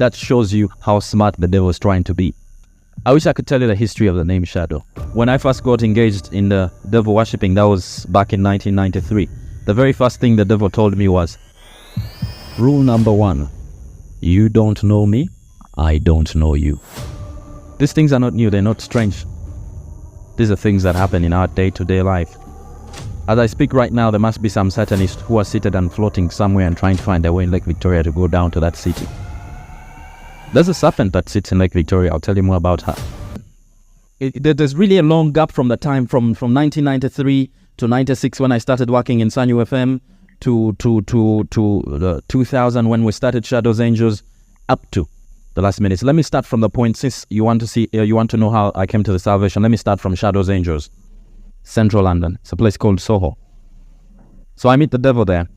That shows you how smart the devil is trying to be. I wish I could tell you the history of the name Shadow. When I first got engaged in the devil worshipping, that was back in 1993. The very first thing the devil told me was, rule number 1, you don't know me, I don't know you. These things are not new, they're not strange. These are things that happen in our day-to-day life. As I speak right now, there must be some Satanists who are seated and floating somewhere and trying to find their way in Lake Victoria to go down to that city. There's a serpent that sits in Lake Victoria. I'll tell you more about her. There's really a long gap from the time from 1993 to 96 when I started working in Sanyu FM to 2000 when we started Shadows Angels up to the last minute. So let me start from the point, since you want to know how I came to the salvation. Let me start from Shadows Angels, Central London. It's a place called Soho. So I meet the devil there,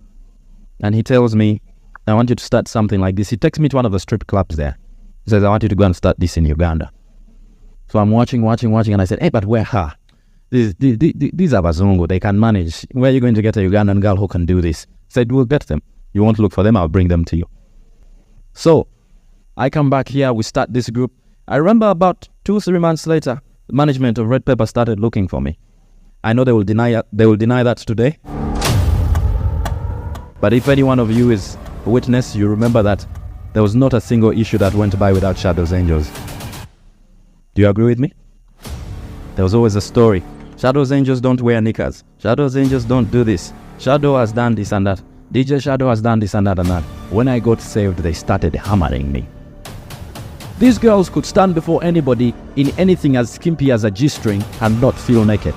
and he tells me, I want you to start something like this. He takes me to one of the strip clubs there. He says, I want you to go and start this in Uganda. So I'm watching, and I said, hey, but where her? These are Bazungu, they can manage. Where are you going to get a Ugandan girl who can do this? I said, we'll get them. You won't look for them, I'll bring them to you. So I come back here, we start this group. I remember about 2-3 months later, the management of Red Pepper started looking for me. I know they will deny that today. But if any one of you is a witness, you remember that there was not a single issue that went by without Shadows Angels. Do you agree with me? There was always a story. Shadows Angels don't wear knickers. Shadows Angels don't do this. Shadow has done this and that. DJ Shadow has done this and that and that. When I got saved, they started hammering me. These girls could stand before anybody in anything as skimpy as a G-string and not feel naked.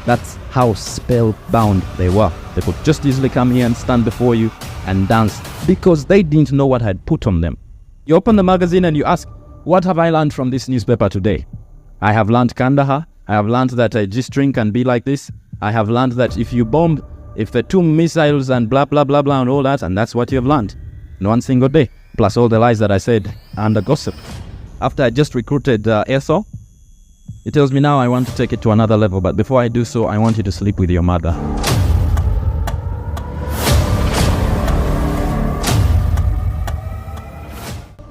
That's how spellbound they were. They could just easily come here and stand before you and dance because they didn't know what I'd put on them. You open the magazine and you ask, what have I learned from this newspaper today? I have learned Kandahar. I have learned that a G-string can be like this. I have learned that if you bomb, if the 2 missiles and blah, blah, blah, blah, and all that, and that's what you have learned in one single day. Plus all the lies that I said and the gossip. After I just recruited Eso, he tells me now I want to take it to another level, but before I do so, I want you to sleep with your mother.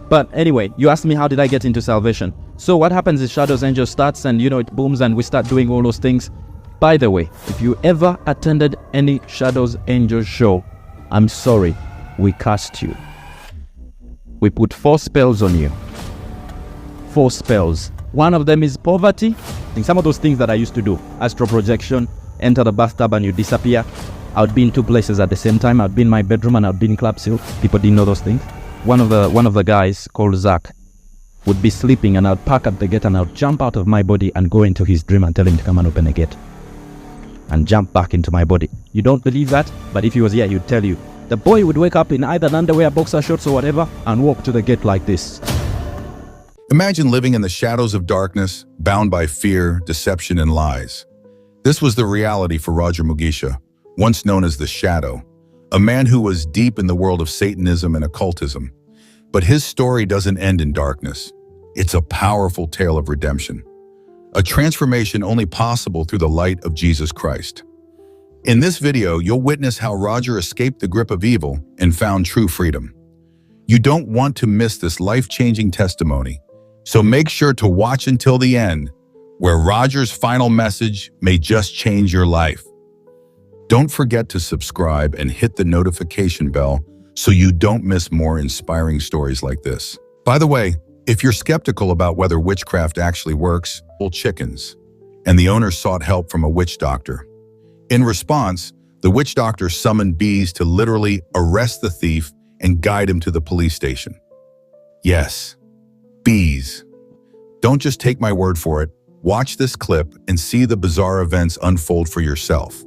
But anyway, you asked me how did I get into salvation. So what happens is Shadows Angel starts and it booms and we start doing all those things. By the way, if you ever attended any Shadows Angel show, I'm sorry, we cast you. We put 4 spells on you. 4 spells. One of them is poverty. I think some of those things that I used to do. Astral projection, enter the bathtub and you disappear. I would be in 2 places at the same time. I would be in my bedroom and I would be in Club Seal. People didn't know those things. One of the guys called Zach would be sleeping and I would park at the gate and I would jump out of my body and go into his dream and tell him to come and open the gate. And jump back into my body. You don't believe that? But if he was here, he'd tell you. The boy would wake up in either an underwear, boxer shorts or whatever and walk to the gate like this. Imagine living in the shadows of darkness, bound by fear, deception, and lies. This was the reality for Roger Mugisha, once known as the Shadow, a man who was deep in the world of Satanism and occultism. But his story doesn't end in darkness. It's a powerful tale of redemption, a transformation only possible through the light of Jesus Christ. In this video, you'll witness how Roger escaped the grip of evil and found true freedom. You don't want to miss this life-changing testimony, so make sure to watch until the end, where Roger's final message may just change your life. Don't forget to subscribe and hit the notification bell so you don't miss more inspiring stories like this. By the way, if you're skeptical about whether witchcraft actually works, hold chickens, and the owner sought help from a witch doctor. In response, the witch doctor summoned bees to literally arrest the thief and guide him to the police station. Yes, bees. Don't just take my word for it. Watch this clip and see the bizarre events unfold for yourself.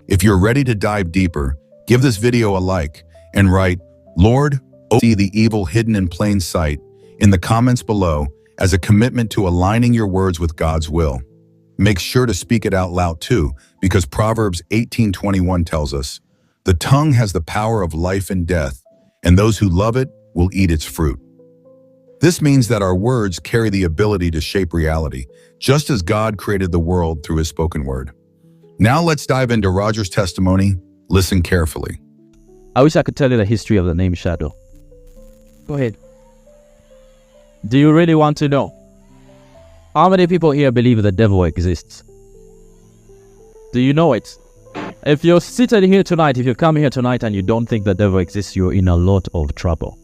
If you're ready to dive deeper, give this video a like and write, "Lord, See the evil hidden in plain sight in the comments below as a commitment to aligning your words with God's will. Make sure to speak it out loud too, because Proverbs 18:21 tells us, "The tongue has the power of life and death, and those who love it will eat its fruit." This means that our words carry the ability to shape reality, just as God created the world through his spoken word. Now let's dive into Roger's testimony. Listen carefully. I wish I could tell you the history of the name Shadow. Go ahead. Do you really want to know? How many people here believe the devil exists? Do you know it? If you're seated here tonight, if you come here tonight and you don't think the devil exists, you're in a lot of trouble.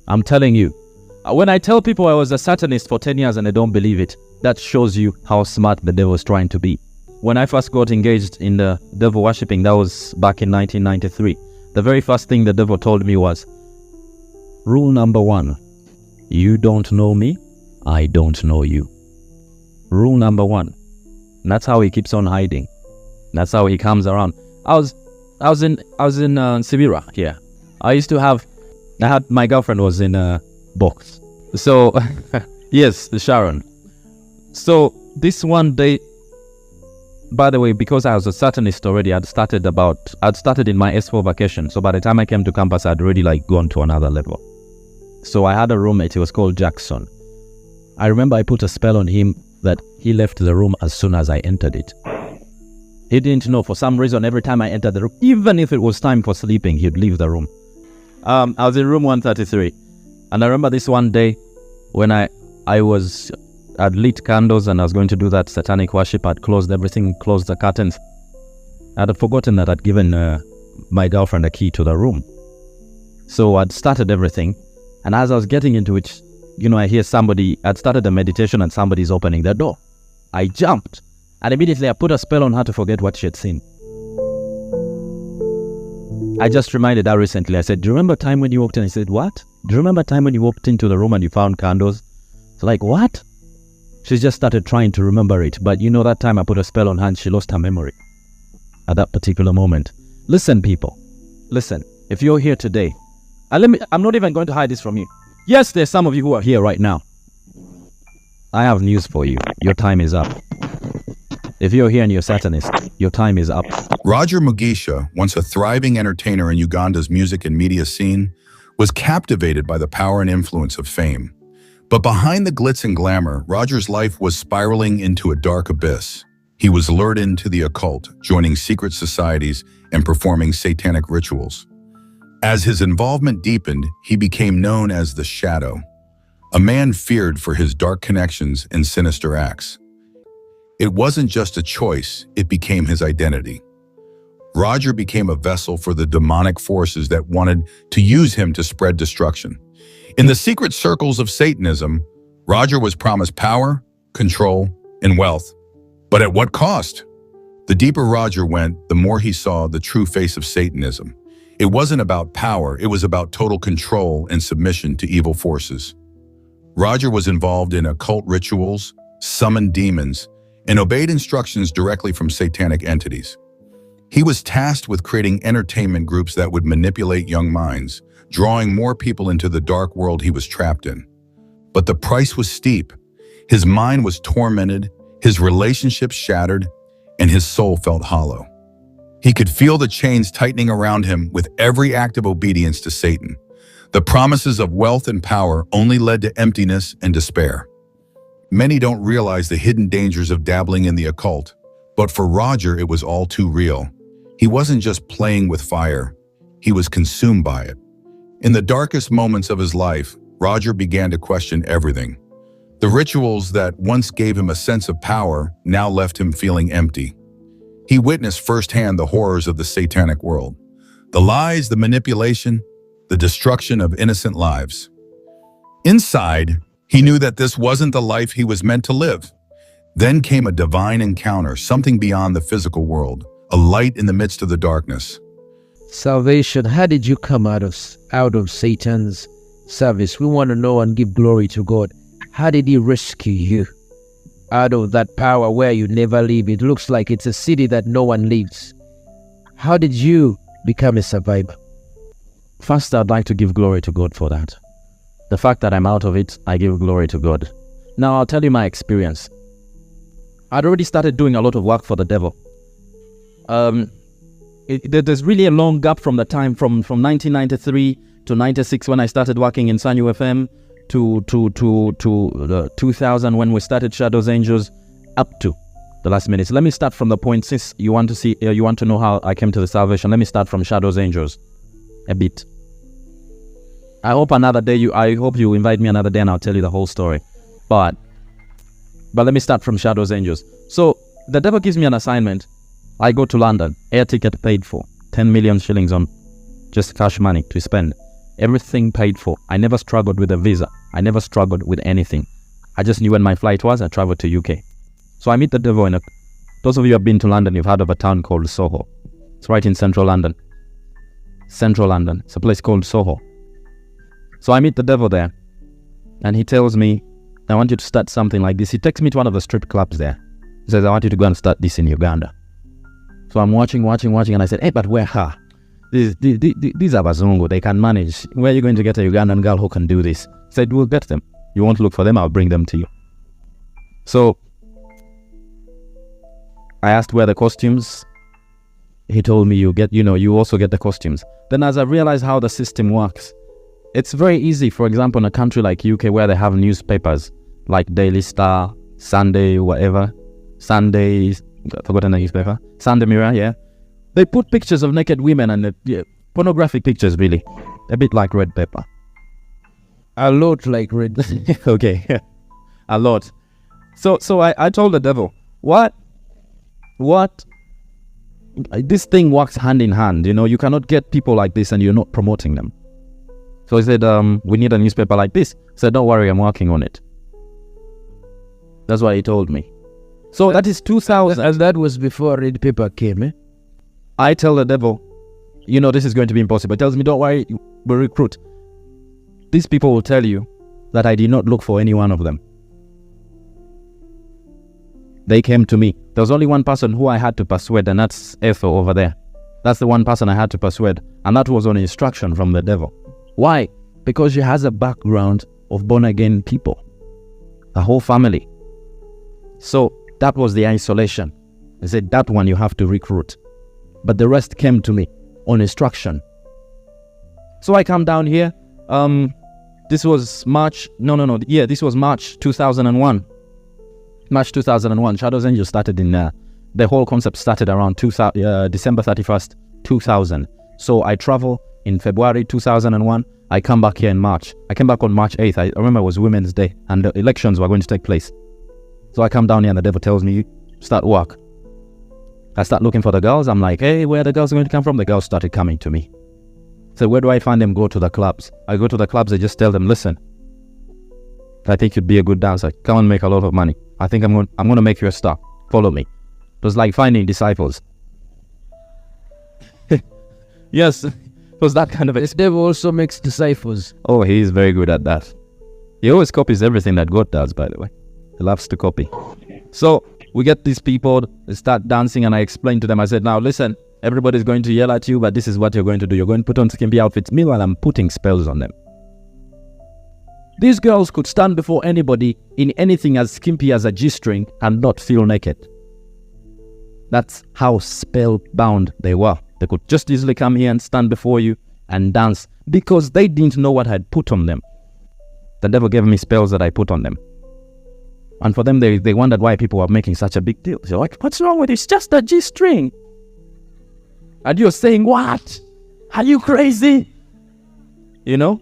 I'm telling you. When I tell people I was a Satanist for 10 years and they don't believe it, that shows you how smart the devil is trying to be. When I first got engaged in the devil worshipping, that was back in 1993. The very first thing the devil told me was, rule number 1, you don't know me, I don't know you. Rule number 1. And that's how he keeps on hiding. That's how he comes around. I was in Sibira here. I had my girlfriend was in a box. So yes, the Sharon. So this one day, by the way, because I was a Satanist already, I'd started in my S4 vacation. So by the time I came to campus, I'd already gone to another level. So I had a roommate, he was called Jackson. I remember I put a spell on him that he left the room as soon as I entered it. He didn't know, for some reason, every time I entered the room, even if it was time for sleeping, he'd leave the room. I was in room 133. And I remember this one day when I'd lit candles and I was going to do that satanic worship. I'd closed everything, closed the curtains. I'd forgotten that I'd given my girlfriend a key to the room. So I'd started everything. And as I was getting into it, I hear I'd started a meditation and somebody's opening the door. I jumped. And immediately I put a spell on her to forget what she had seen. I just reminded her recently. I said, do you remember time when you walked in? I said, what? Do you remember time when you walked into the room and you found candles? It's like, what? She just started trying to remember it. But that time I put a spell on her and she lost her memory at that particular moment. Listen, people. Listen, if you're here today, I'm not even going to hide this from you. Yes, there's some of you who are here right now. I have news for you. Your time is up. If you're here and you're Satanist, your time is up. Roger Mugisha, once a thriving entertainer in Uganda's music and media scene, was captivated by the power and influence of fame. But behind the glitz and glamour, Roger's life was spiraling into a dark abyss. He was lured into the occult, joining secret societies and performing satanic rituals. As his involvement deepened, he became known as the Shadow, a man feared for his dark connections and sinister acts. It wasn't just a choice, it became his identity. Roger became a vessel for the demonic forces that wanted to use him to spread destruction. In the secret circles of Satanism, Roger was promised power, control, and wealth. But at what cost? The deeper Roger went, the more he saw the true face of Satanism. It wasn't about power, it was about total control and submission to evil forces. Roger was involved in occult rituals, summoned demons, and obeyed instructions directly from satanic entities. He was tasked with creating entertainment groups that would manipulate young minds, drawing more people into the dark world he was trapped in. But the price was steep. His mind was tormented, his relationships shattered, and his soul felt hollow. He could feel the chains tightening around him with every act of obedience to Satan. The promises of wealth and power only led to emptiness and despair. Many don't realize the hidden dangers of dabbling in the occult, but for Roger, it was all too real. He wasn't just playing with fire, he was consumed by it. In the darkest moments of his life, Roger began to question everything. The rituals that once gave him a sense of power now left him feeling empty. He witnessed firsthand the horrors of the satanic world, the lies, the manipulation, the destruction of innocent lives. Inside, he knew that this wasn't the life he was meant to live. Then came a divine encounter, something beyond the physical world, a light in the midst of the darkness. Salvation, how did you come out of Satan's service? We want to know and give glory to God. How did he rescue you out of that power where you never leave? It looks like it's a city that no one leaves. How did you become a survivor? First, I'd like to give glory to God for that. The fact that I'm out of it, I give glory to God. Now, I'll tell you my experience. I'd already started doing a lot of work for the devil. There's really a long gap from the time from 1993 to 96 when I started working in Sanyu FM to 2000 when we started Shadows Angels up to the last minute. So let me start from the point, since you want to know how I came to the salvation. Let me start from Shadows Angels a bit. I hope you invite me another day and I'll tell you the whole story. But let me start from Shadows Angels. So the devil gives me an assignment. I go to London, air ticket paid for, 10 million shillings on just cash money to spend. Everything paid for. I never struggled with a visa. I never struggled with anything. I just knew when my flight was. I traveled to UK. So I meet the devil those of you who have been to London, you've heard of a town called Soho. It's right in central London. Central London. It's a place called Soho. So I meet the devil there, and he tells me, I want you to start something like this. He takes me to one of the strip clubs there. He says, I want you to go and start this in Uganda. So I'm watching, and I said, hey, but where her? These are Bazungu, they can manage. Where are you going to get a Ugandan girl who can do this? He said, we'll get them. You won't look for them, I'll bring them to you. So I asked where the costumes. He told me you also get the costumes. Then as I realized how the system works, it's very easy. For example, in a country like UK where they have newspapers like Daily Star, Sunday, whatever, Sunday, I forgot the newspaper, Sunday Mirror, yeah. They put pictures of naked women and pornographic pictures, really. A bit like red pepper. A lot like red. Okay, a lot. So I told the devil, what? This thing works hand in hand, you cannot get people like this and you're not promoting them. So he said, we need a newspaper like this. I said, don't worry, I'm working on it. That's what he told me. So that is 2000. And that was before red paper came, eh? I tell the devil, this is going to be impossible. He tells me, don't worry, we'll recruit. These people will tell you that I did not look for any one of them. They came to me. There was only one person who I had to persuade, and that's Ethel over there. That's the one person I had to persuade, and that was on instruction from the devil. Why? Because she has a background of born-again people. The whole family. So that was the isolation. He said, that one you have to recruit. But the rest came to me on instruction. So I come down here. This was March. This was March 2001. March 2001. Shadows Angels started in, the whole concept started around December 31st, 2000. So I travel in February 2001. I come back here in March. I came back on March 8th. I remember it was Women's Day and the elections were going to take place. So I come down here and the devil tells me, start work. I start looking for the girls. I'm like, hey, where are the girls going to come from? The girls started coming to me. So where do I find them? Go to the clubs. I go to the clubs. I just tell them, listen, I think you'd be a good dancer. Come and make a lot of money. I think I'm going to make you a star. Follow me. It was like finding disciples. Yes, it was that kind of This devil also makes disciples. Oh, he is very good at that. He always copies everything that God does, by the way. He loves to copy. So we get these people, they start dancing, and I explained to them, I said, now listen, everybody's going to yell at you, but this is what you're going to do. You're going to put on skimpy outfits. Meanwhile, I'm putting spells on them. These girls could stand before anybody in anything as skimpy as a G-string and not feel naked. That's how spellbound they were. They could just easily come here and stand before you and dance because they didn't know what I had put on them. The devil gave me spells that I put on them. And for them, they wondered why people were making such a big deal. They're like, what's wrong with it? It's just a G-string. And you're saying, what? Are you crazy?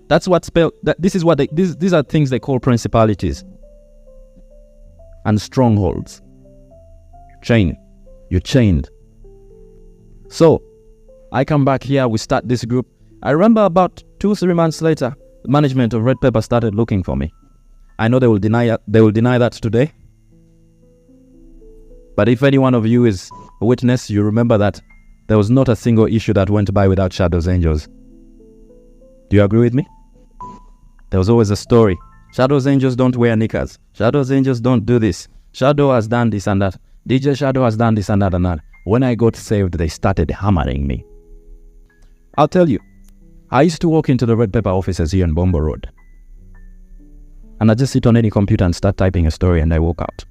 That's what spell. These are things they call principalities and strongholds. You're chained. So I come back here. We start this group. I remember about 2-3 months later, the management of Red Pepper started looking for me. I know they will deny that today. But if any one of you is a witness, you remember that there was not a single issue that went by without Shadows Angels. Do you agree with me? There was always a story. Shadows Angels don't wear knickers. Shadows Angels don't do this. Shadow has done this and that. DJ Shadow has done this and that and that. When I got saved, they started hammering me. I'll tell you, I used to walk into the Red Pepper offices here in Bombo Road. And I just sit on any computer and start typing a story and I walk out.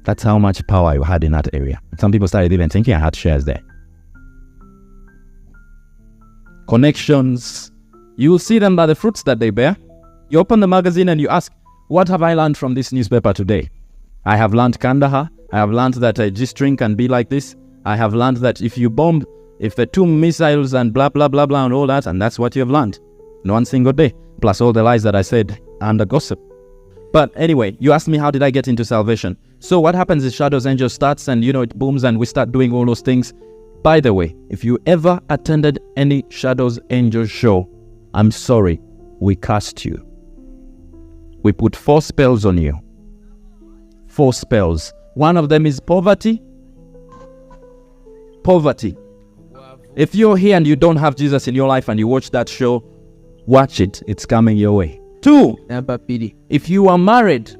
That's how much power I had in that area. Some people started even thinking I had shares there. Connections. You will see them by the fruits that they bear. You open the magazine and you ask, what have I learned from this newspaper today? I have learned Kandahar. I have learned that a G-string can be like this. I have learned that if you bomb, if the 2 missiles and blah, blah, blah, blah, and all that, and that's what you have learned in one single day, plus all the lies that I said and the gossip. But anyway, you asked me how did I get into salvation. So what happens is Shadows Angel starts and, it booms and we start doing all those things. By the way, if you ever attended any Shadows Angel show, I'm sorry, we cast you. We put 4 spells on you. 4 spells. One of them is poverty. Poverty. If you're here and you don't have Jesus in your life and you watch that show, watch it. It's coming your way. 2, if you are married,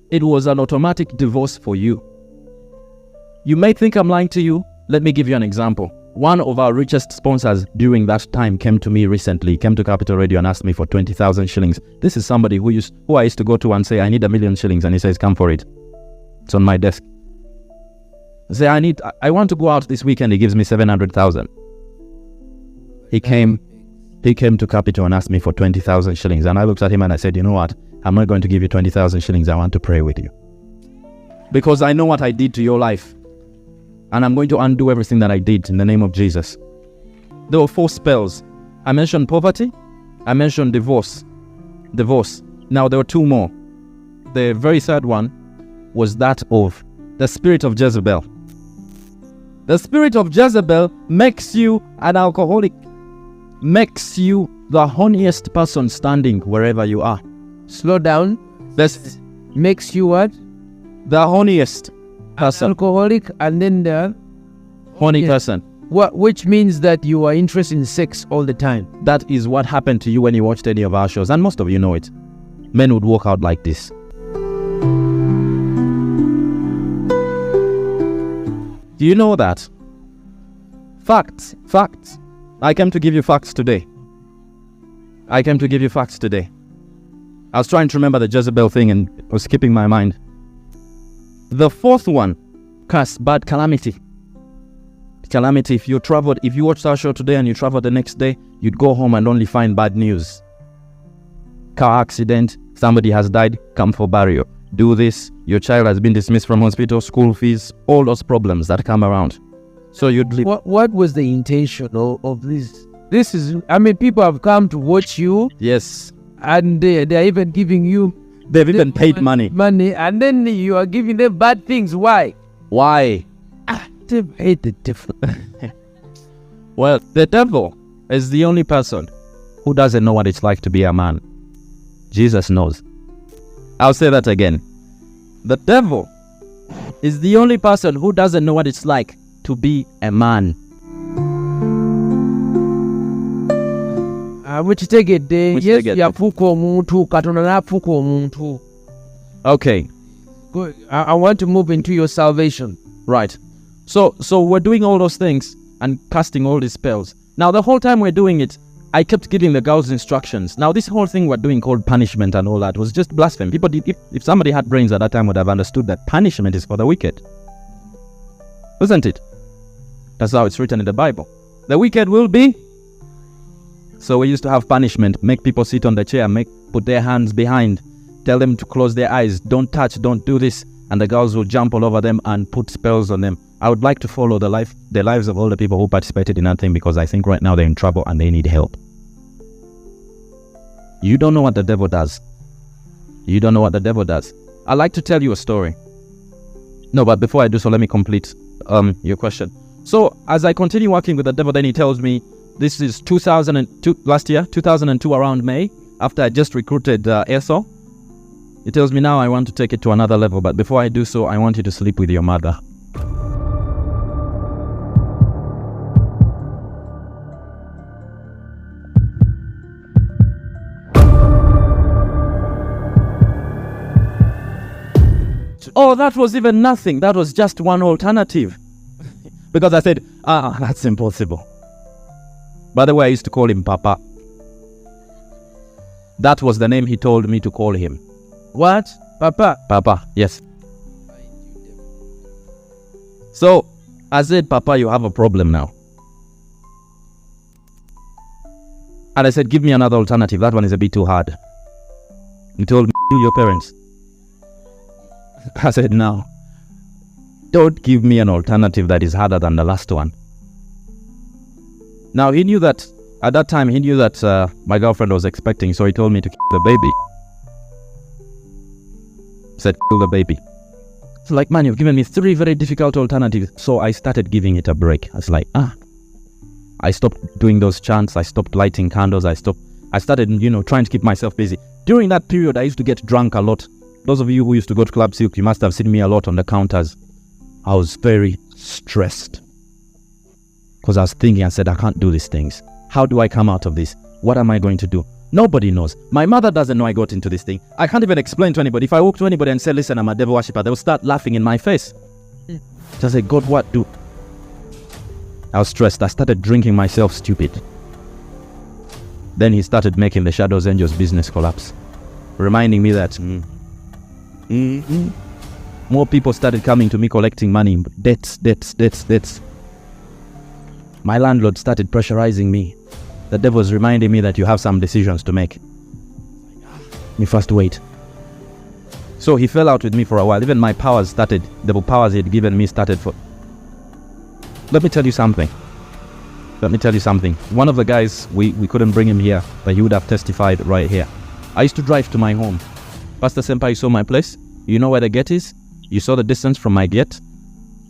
it was an automatic divorce for you. You may think I'm lying to you. Let me give you an example. One of our richest sponsors during that time came to me recently, came to Capital Radio and asked me for 20,000 shillings. This is somebody who I used to go to and say, I need 1 million shillings. And he says, come for it. It's on my desk. I say, I want to go out this weekend. He gives me 700,000. He came to Capital and asked me for 20,000 shillings. And I looked at him and I said, you know what? I'm not going to give you 20,000 shillings. I want to pray with you. Because I know what I did to your life. And I'm going to undo everything that I did in the name of Jesus. There were 4 spells. I mentioned poverty. I mentioned divorce. Now there were 2 more. The very third one was that of the spirit of Jezebel. The spirit of Jezebel makes you an alcoholic. Makes you the horniest person standing wherever you are. Slow down. This Makes you what? the horniest person. Alcoholic, and then the Horny person. which means that you are interested in sex all the time. That is what happened to you when you watched any of our shows, and most of you know it. Men would walk out like this. Do you know that? Facts. I came to give you facts today. I was trying to remember the Jezebel thing and it was skipping my mind. The 4th one, curse, bad calamity. Calamity, if you watched our show today and you traveled the next day, you'd go home and only find bad news. Car accident, somebody has died, come for burial. Do this, your child has been dismissed from hospital, school fees, all those problems that come around. So you'd live. What was the intention of this? This is, people have come to watch you. Yes. And they're even giving you. They've even paid money. And then you are giving them bad things. Why? Why? They hate the devil. Well, the devil is the only person who doesn't know what it's like to be a man. Jesus knows. I'll say that again. The devil is the only person who doesn't know what it's like to be a man. Okay. Good. I want to move into your salvation. Right. So we're doing all those things and casting all these spells. Now the whole time we're doing it, I kept giving the girls instructions. Now this whole thing we're doing called punishment and all that was just blasphemy. People did, if somebody had brains at that time would have understood that punishment is for the wicked. Isn't it? That's how it's written in the Bible. The wicked will be. So we used to have punishment, make people sit on the chair, put their hands behind, tell them to close their eyes, don't touch, don't do this, and the girls will jump all over them and put spells on them. I would like to follow the lives of all the people who participated in that thing because I think right now they're in trouble and they need help. You don't know what the devil does. I'd like to tell you a story. No, but before I do so, let me complete your question. So as I continue working with the devil, then he tells me, this is 2002, last year, 2002 around May, after I just recruited ESO. He tells me now I want to take it to another level, but before I do so, I want you to sleep with your mother. Oh, that was even nothing. That was just one alternative. Because I said, that's impossible. By the way, I used to call him Papa. That was the name he told me to call him. What? Papa? Papa, yes. So, I said, Papa, you have a problem now. And I said, give me another alternative. That one is a bit too hard. He told me, kill your parents. I said, no. Don't give me an alternative that is harder than the last one. Now, he knew that, at that time, he knew that my girlfriend was expecting, so he told me to kill the baby. He said, kill the baby. It's like, man, you've given me 3 very difficult alternatives. So I started giving it a break. I was like, I stopped doing those chants. I stopped lighting candles. I started, trying to keep myself busy. During that period, I used to get drunk a lot. Those of you who used to go to Club Silk, you must have seen me a lot on the counters. I was very stressed. Because I was thinking, I said, I can't do these things. How do I come out of this? What am I going to do? Nobody knows. My mother doesn't know I got into this thing. I can't even explain to anybody. If I walk to anybody and say, listen, I'm a devil worshipper, they'll start laughing in my face. Just say, God, what do? I was stressed. I started drinking myself stupid. Then he started making the Shadows Angels business collapse. Reminding me that more people started coming to me collecting money. Debts. My landlord started pressurizing me. The devil was reminding me that you have some decisions to make. Me first wait. So he fell out with me for a while. Even my powers started, the powers he had given me started for... Let me tell you something. One of the guys, we couldn't bring him here, but he would have testified right here. I used to drive to my home. Pastor Senpai, you saw my place? You know where the gate is? You saw the distance from my gate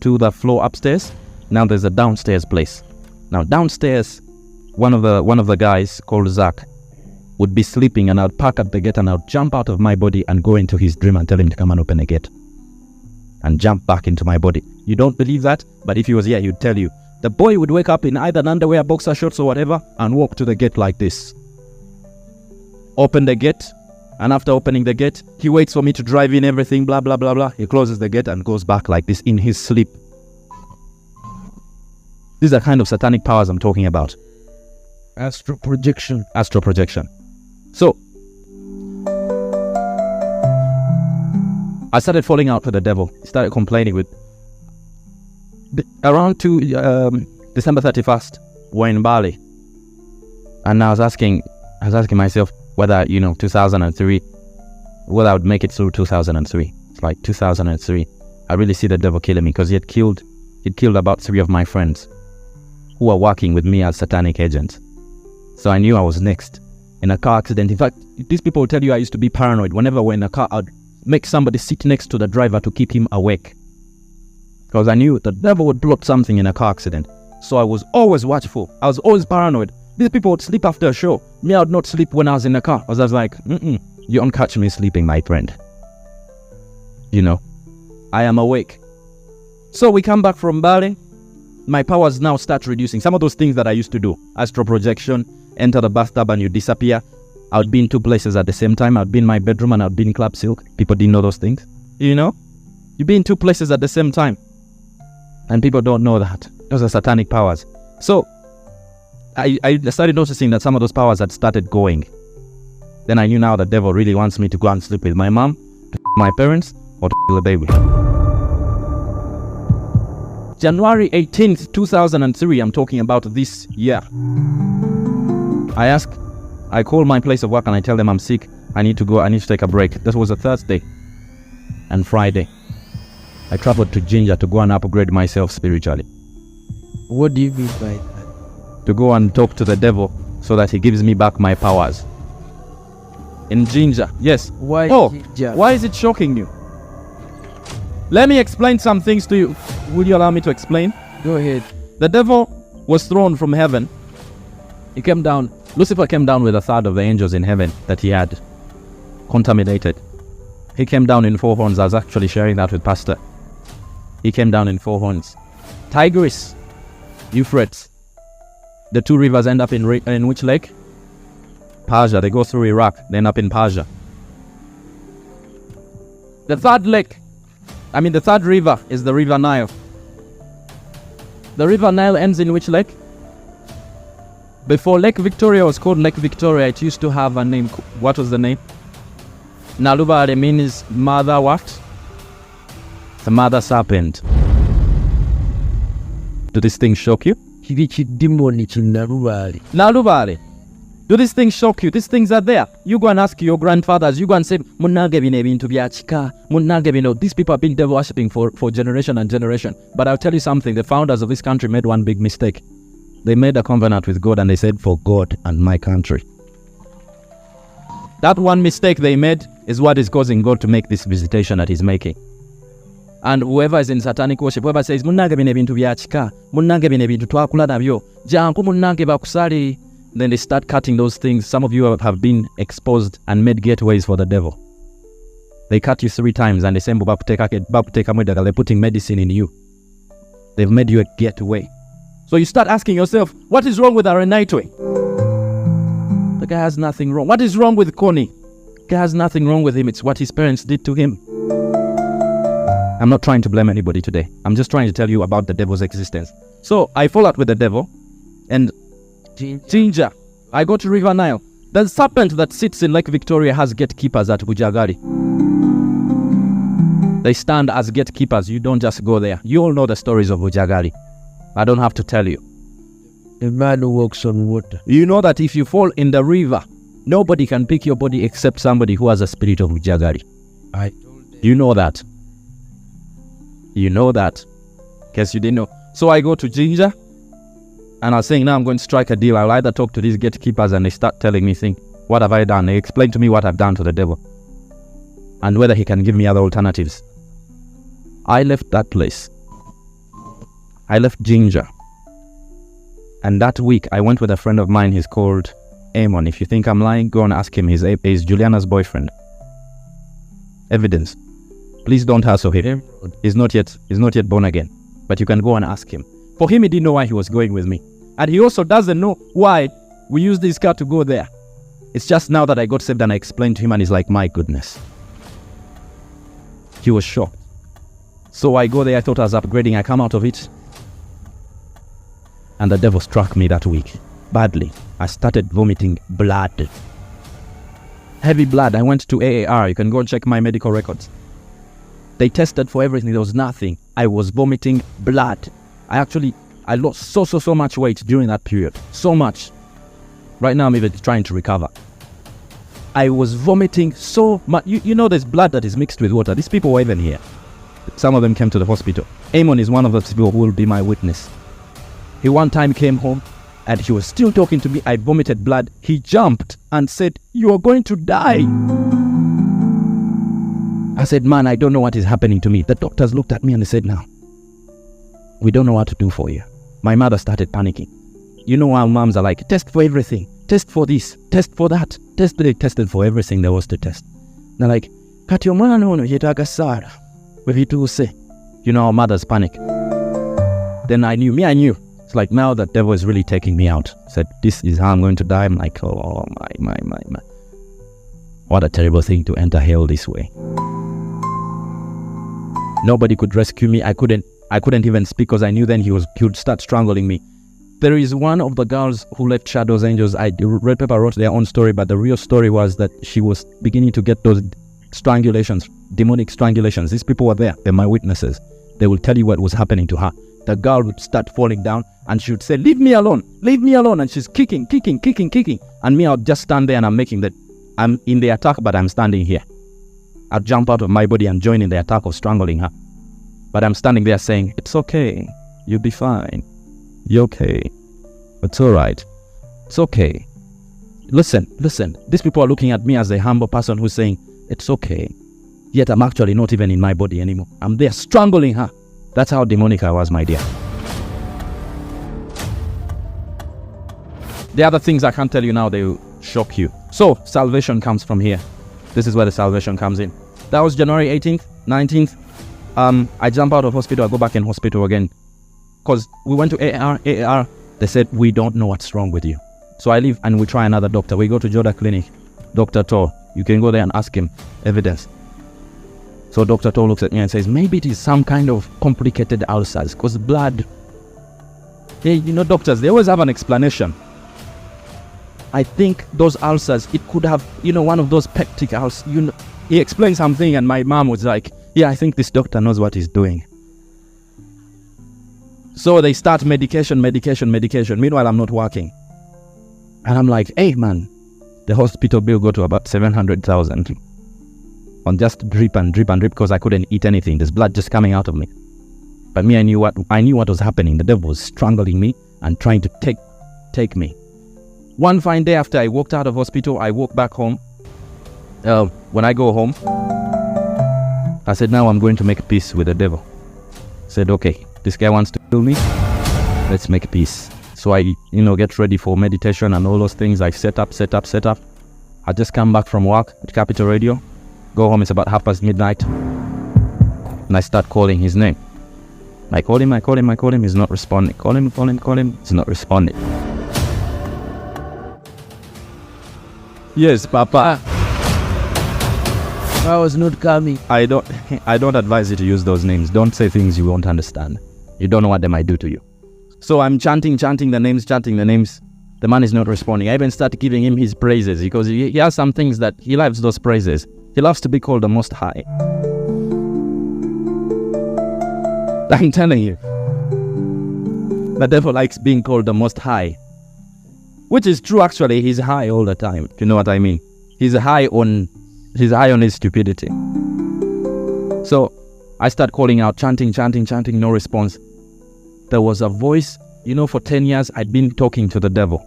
to the floor upstairs? Now there's a downstairs place. Now downstairs, one of the guys called Zach would be sleeping, and I'd park at the gate and I'd jump out of my body and go into his dream and tell him to come and open the gate. And jump back into my body. You don't believe that? But if he was here, he'd tell you. The boy would wake up in either an underwear, boxer shorts or whatever and walk to the gate like this. Open the gate, and after opening the gate, he waits for me to drive in everything, blah, blah, blah, blah. He closes the gate and goes back like this in his sleep. These are kind of satanic powers I'm talking about. Astral projection. So, I started falling out with the devil. He started complaining with... Around December 31st, we're in Bali. And I was asking myself whether, 2003, whether I would make it through 2003. It's like 2003. I really see the devil killing me because he'd killed about 3 of my friends who were working with me as satanic agents. So I knew I was next in a car accident. In fact, these people will tell you I used to be paranoid. Whenever we're in a car, I'd make somebody sit next to the driver to keep him awake. Because I knew the devil would plot something in a car accident. So I was always watchful. I was always paranoid. These people would sleep after a show. Me, I would not sleep when I was in the car. Because I was like, you don't catch me sleeping, my friend. I am awake. So we come back from Bali. My powers now start reducing. Some of those things that I used to do. Astral projection, enter the bathtub and you disappear. I would be in 2 places at the same time. I would be in my bedroom and I would be in Club Silk. People didn't know those things. You'd be in 2 places at the same time. And people don't know that. Those are satanic powers. So, I started noticing that some of those powers had started going. Then I knew now the devil really wants me to go and sleep with my mom, to my parents, or to kill the baby. January 18th, 2003, I'm talking about this year. I call my place of work and I tell them I'm sick. I need to go, I need to take a break. That was a Thursday and Friday. I traveled to Jinja to go and upgrade myself spiritually. What do you mean by that? To go and talk to the devil so that he gives me back my powers. In Jinja, yes. Why Jinja? Why is it shocking you? Let me explain some things to you. Will you allow me to explain? Go ahead. The devil was thrown from heaven. He came down. Lucifer came down with 1/3 of the angels in heaven that he had contaminated. He came down in 4 horns. I was actually sharing that with Pastor. He came down in 4 horns. Tigris, Euphrates. The 2 rivers end up in which lake? Persia. They go through Iraq. They end up in Persia. The 3rd river is the River Nile. The River Nile ends in which lake? Before Lake Victoria was called Lake Victoria, it used to have a name. What was the name? Nalubale means mother what? The mother serpent. Do these things shock you? Kiri kidimoni kinalubale. Nalubale. Do these things shock you? These things are there. You go and ask your grandfathers. You go and say, Munage bine bintu bya chika. Munage bino. These people have been devil worshipping for generation and generation. But I'll tell you something. The founders of this country made one big mistake. They made a covenant with God and they said, for God and my country. That one mistake they made is what is causing God to make this visitation that he's making. And whoever is in satanic worship, whoever says, Munage bine bintu bya chika. Munage bine bintu twakula nabyo. Janku munage bakusali. Then they start cutting those things. Some of you have been exposed and made gateways for the devil. They cut you 3 times and they say, they're putting medicine in you. They've made you a gateway. So you start asking yourself, what is wrong with Arenaitwe? The guy has nothing wrong. What is wrong with Connie? The guy has nothing wrong with him. It's what his parents did to him. I'm not trying to blame anybody today. I'm just trying to tell you about the devil's existence. So I fall out with the devil and Ginger. I go to River Nile. The serpent that sits in Lake Victoria has gatekeepers at Bujagari. They stand as gatekeepers. You don't just go there. You all know the stories of Bujagari. I don't have to tell you. The man who walks on water. You know that if you fall in the river, nobody can pick your body except somebody who has a spirit of Bujagari. You know that. You know that. Guess you didn't know. So I go to Ginger. And I was saying, now I'm going to strike a deal. I'll either talk to these gatekeepers and they start telling me things. What have I done? They explain to me what I've done to the devil. And whether he can give me other alternatives. I left that place. I left Ginger. And that week, I went with a friend of mine. He's called Amon. If you think I'm lying, go and ask him. He's Juliana's boyfriend. Evidence. Please don't hassle him. He's not yet born again. But you can go and ask him. For him, he didn't know why he was going with me. And he also doesn't know why we used this car to go there. It's just now that I got saved and I explained to him and he's like, my goodness. He was shocked. So I go there, I thought I was upgrading. I come out of it. And the devil struck me that week. Badly. I started vomiting blood. Heavy blood. I went to AAR. You can go and check my medical records. They tested for everything. There was nothing. I was vomiting blood. I lost so much weight during that period. So much. Right now I'm even trying to recover. I was vomiting so much. You know there's blood that is mixed with water. These people were even here. Some of them came to the hospital. Amon is one of those people who will be my witness. He one time came home and he was still talking to me. I vomited blood. He jumped and said, you are going to die. I said, man, I don't know what is happening to me. The doctors looked at me and they said, now, we don't know what to do for you. My mother started panicking. You know how moms are like, test for everything. Test for this. Test for that. They tested for everything there was to test. They're like, Kati omwana ono yetaaga Sarah. Say. You know how mothers panic. Then I knew. It's like now the devil is really taking me out. Said, this is how I'm going to die. I'm like, oh my. What a terrible thing to enter hell this way. Nobody could rescue me. I couldn't even speak because I knew then he would start strangling me. There is one of the girls who left Shadows Angels. Red Pepper wrote their own story, but the real story was that she was beginning to get those strangulations, demonic strangulations. These people were there. They're my witnesses. They will tell you what was happening to her. The girl would start falling down and she would say, leave me alone. And she's kicking. And me, I'll just stand there and I'm making that. I'm in the attack, but I'm standing here. I'll jump out of my body and join in the attack of strangling her. But I'm standing there saying, it's okay. You'll be fine. You're okay. It's all right. It's okay. Listen. These people are looking at me as a humble person who's saying, it's okay. Yet I'm actually not even in my body anymore. I'm there strangling her. That's how demonic I was, my dear. The other things I can't tell you now, they will shock you. So, salvation comes from here. This is where the salvation comes in. That was January 18th, 19th. I jump out of hospital, I go back in hospital again. Because we went to AAR, they said, we don't know what's wrong with you. So I leave and we try another doctor. We go to Joda Clinic, Dr. Tor. You can go there and ask him, evidence. So Dr. Tor looks at me and says, maybe it is some kind of complicated ulcers, because blood. Hey, you know doctors, they always have an explanation. I think those ulcers, it could have, one of those peptic ulcers. He explained something and my mom was like, yeah, I think this doctor knows what he's doing. So they start medication. Meanwhile, I'm not working. And I'm like, hey man, the hospital bill go to about 700,000 on just drip and drip because I couldn't eat anything. There's blood just coming out of me. But me, I knew what was happening. The devil was strangling me and trying to take me. One fine day after I walked out of hospital, I walked back home. When I go home, I said, now I'm going to make peace with the devil. I said, okay, this guy wants to kill me. Let's make peace. So I, get ready for meditation and all those things. I set up. I just come back from work at Capital Radio. Go home, it's about midnight. And I start calling his name. I call him, he's not responding. Call him, he's not responding. Yes, Papa. I was not coming. I don't advise you to use those names. Don't say things you won't understand. You don't know what they might do to you. So I'm chanting the names. The man is not responding. I even start giving him his praises because he has some things that he loves those praises. He loves to be called the Most High. I'm telling you. The devil likes being called the Most High. Which is true actually. He's high all the time. If you know what I mean. He's high on his stupidity. So I start calling out, chanting, no response. There was a voice, for 10 years I'd been talking to the devil.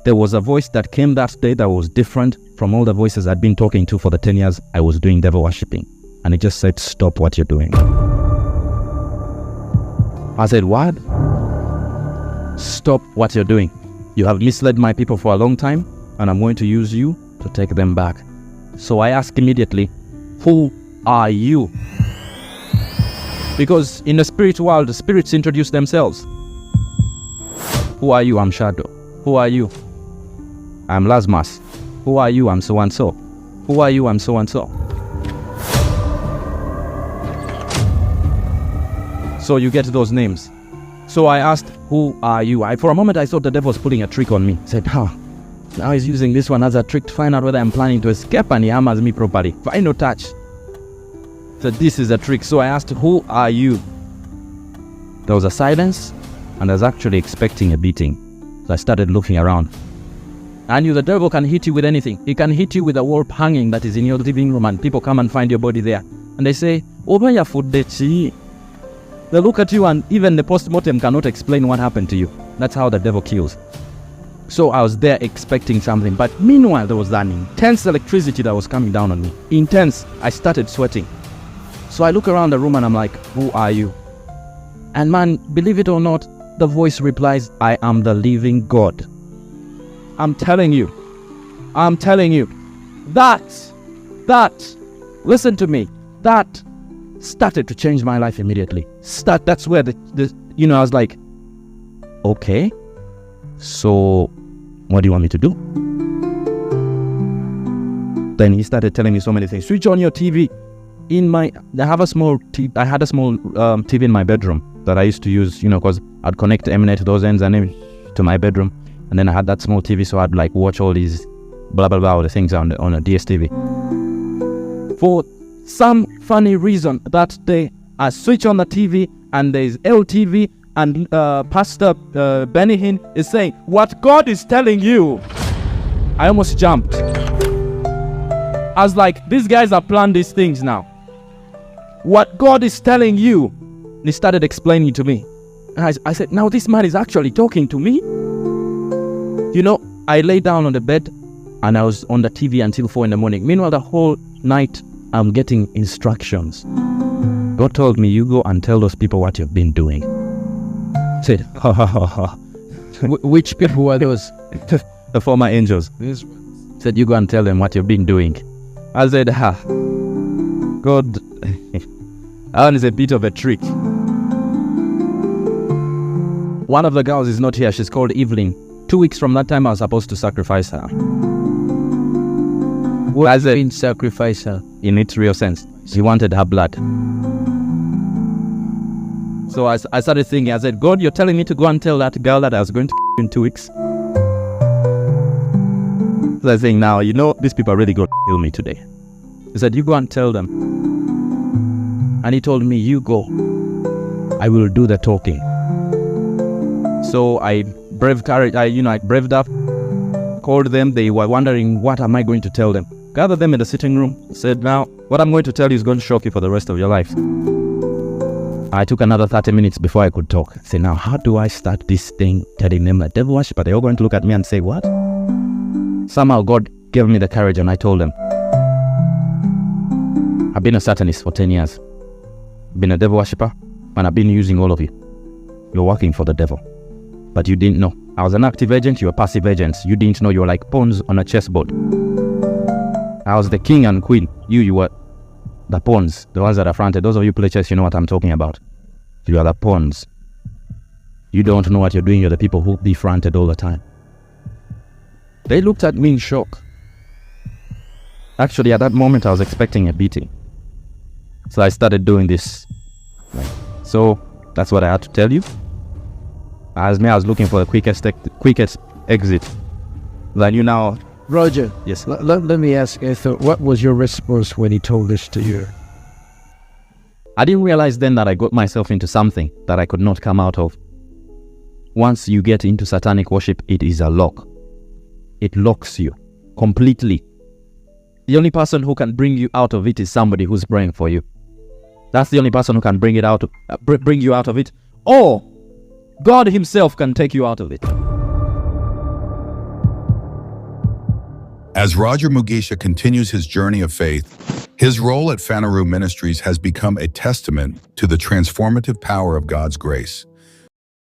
There was a voice that came that day that was different from all the voices I'd been talking to for the 10 years I was doing devil worshipping. And it just said, stop what you're doing. I said, what? Stop what you're doing. You have misled my people for a long time, and I'm going to use you to take them back. So I asked immediately, who are you? Because in the spirit world, the spirits introduce themselves. Who are you? I'm Shadow. Who are you? I'm Lasmas. Who are you? I'm so-and-so. Who are you? I'm so-and-so. So you get those names. So I asked, who are you? For a moment I thought the devil was pulling a trick on me. I said, now he's using this one as a trick to find out whether I'm planning to escape, and he hammers me properly. Final touch. So this is a trick. So I asked, who are you? There was a silence, and I was actually expecting a beating. So I started looking around. I knew the devil can hit you with anything. He can hit you with a wall hanging that is in your living room, and people come and find your body there. And they say, over your foot, they look at you, and even the post-mortem cannot explain what happened to you. That's how the devil kills. So I was there expecting something. But meanwhile, there was that intense electricity that was coming down on me. Intense. I started sweating. So I look around the room and I'm like, who are you? And man, believe it or not, the voice replies, I am the living God. I'm telling you. That, listen to me, that started to change my life immediately. That's where I was like, okay, so what do you want me to do? Then he started telling me so many things. Switch on your TV. I had a small TV in my bedroom that I used to use, because I'd connect Mnet to those ends and to my bedroom. And then I had that small TV, so I'd watch all these blah, blah, blah, the things on a DSTV. For some funny reason, that day, I switch on the TV and there's LTV and Pastor Benny Hinn is saying, what God is telling you. I almost jumped. I was like, these guys have planned these things now. What God is telling you. And he started explaining to me. And I said, now this man is actually talking to me. I lay down on the bed and I was on the TV until 4 a.m. Meanwhile, the whole night, I'm getting instructions. God told me, you go and tell those people what you've been doing. I said, ha ha ha ha. Which people were those? The former angels. Said, you go and tell them what you've been doing. I said, God, that is a bit of a trick. One of the girls is not here. She's called Evelyn. 2 weeks from that time, I was supposed to sacrifice her. What does it mean, sacrifice her? In its real sense. He wanted her blood. So I started thinking, I said, God, you're telling me to go and tell that girl that I was going to in 2 weeks? So I was saying, now, you know, these people are really going to kill me today. He said, you go and tell them. And he told me, you go. I will do the talking. So I braved courage. I braved up, called them. They were wondering, what am I going to tell them? Gathered them in the sitting room. Said, now, what I'm going to tell you is going to shock you for the rest of your life. I took another 30 minutes before I could talk. I said, now, how do I start this thing telling them that devil worship? Are they all going to look at me and say, what? Somehow God gave me the courage and I told them, I've been a Satanist for 10 years. I've been a devil worshipper, and I've been using all of you. You're working for the devil. But you didn't know. I was an active agent, you were passive agents. You didn't know you were like pawns on a chessboard. I was the king and queen. You were the pawns, the ones that are fronted. Those of you who play chess, you know what I'm talking about. You are the pawns. You don't know what you're doing. You're the people who be fronted all the time. They looked at me in shock. Actually, at that moment, I was expecting a beating. So I started doing this. So that's what I had to tell you. I was looking for the quickest exit. Then you now... Roger. Yes. Let me ask Ether, what was your response when he told this to you? I didn't realize then that I got myself into something that I could not come out of. Once you get into satanic worship, it is a lock. It locks you completely. The only person who can bring you out of it is somebody who's praying for you. That's the only person who can bring you out of it. Or God himself can take you out of it. As Roger Mugisha continues his journey of faith, his role at Phaneroo Ministries has become a testament to the transformative power of God's grace.